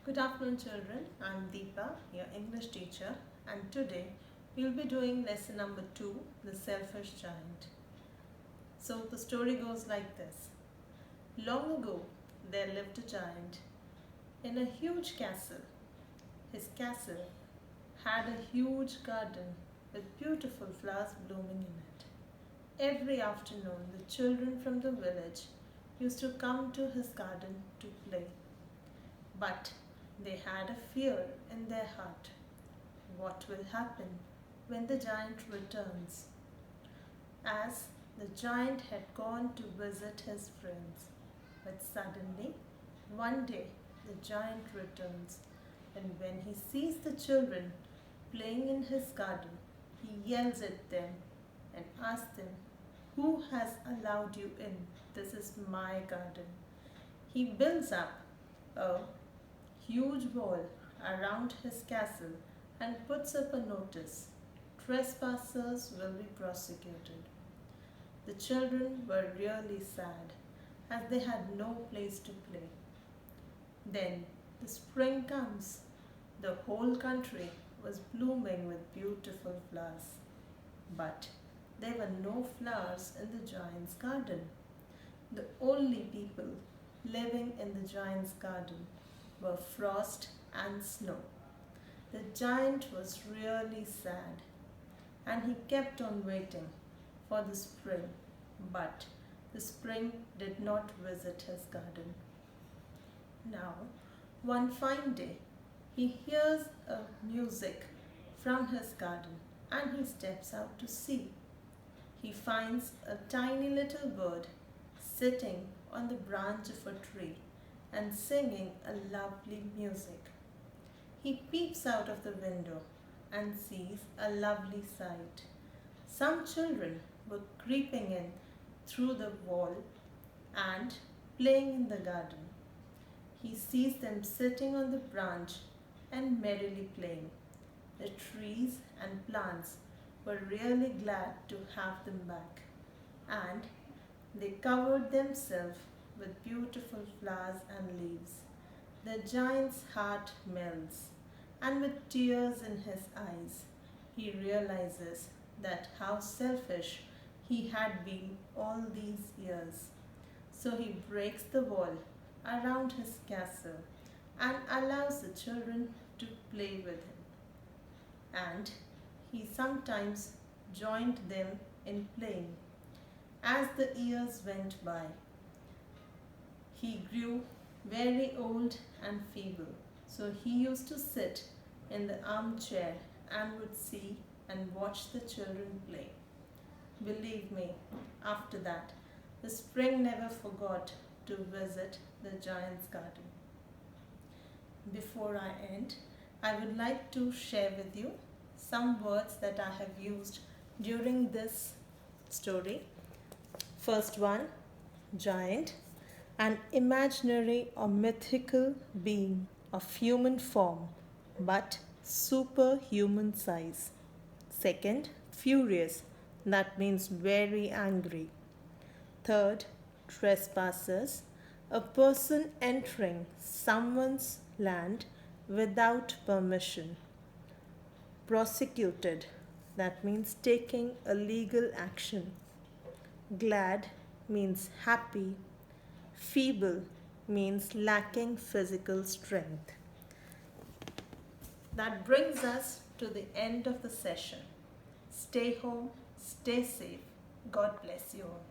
Good afternoon, children. I'm Deepa, your English teacher, and today we'll be doing lesson number 2, The Selfish Giant. So the story goes like this. Long ago, there lived a giant in a huge castle. His castle had a huge garden with beautiful flowers blooming in it. Every afternoon, the children from the village used to come to his garden to play. But they had a fear in their heart. What will happen when the giant returns? As the giant had gone to visit his friends, but suddenly, one day, the giant returns, and when he sees the children playing in his garden, he yells at them and asks them, "Who has allowed you in? This is my garden." He builds up a huge wall around his castle and puts up a notice. Trespassers will be prosecuted. The children were really sad as they had no place to play. Then the spring comes. The whole country was blooming with beautiful flowers. But there were no flowers in the giant's garden. The only people living in the giant's garden were frost and snow. The giant was really sad and he kept on waiting for the spring, but the spring did not visit his garden. Now, one fine day, he hears a music from his garden and he steps out to see. He finds a tiny little bird sitting on the branch of a tree and singing a lovely music. He peeps out of the window and sees a lovely sight. Some children were creeping in through the wall and playing in the garden. He sees them sitting on the branch and merrily playing. The trees and plants were really glad to have them back, and they covered themselves with beautiful flowers and leaves. The giant's heart melts, and with tears in his eyes, he realizes that how selfish he had been all these years. So he breaks the wall around his castle and allows the children to play with him. And he sometimes joined them in playing. As the years went by, he grew very old and feeble, so he used to sit in the armchair and would see and watch the children play. Believe me, after that, the spring never forgot to visit the giant's garden. Before I end, I would like to share with you some words that I have used during this story. First one, giant, an imaginary or mythical being of human form but superhuman size. Second, furious, that means very angry. Third, trespassers, a person entering someone's land without permission. Prosecuted, that means taking a legal action. Glad means happy. Feeble means lacking physical strength. That brings us to the end of the session. Stay home, stay safe. God bless you all.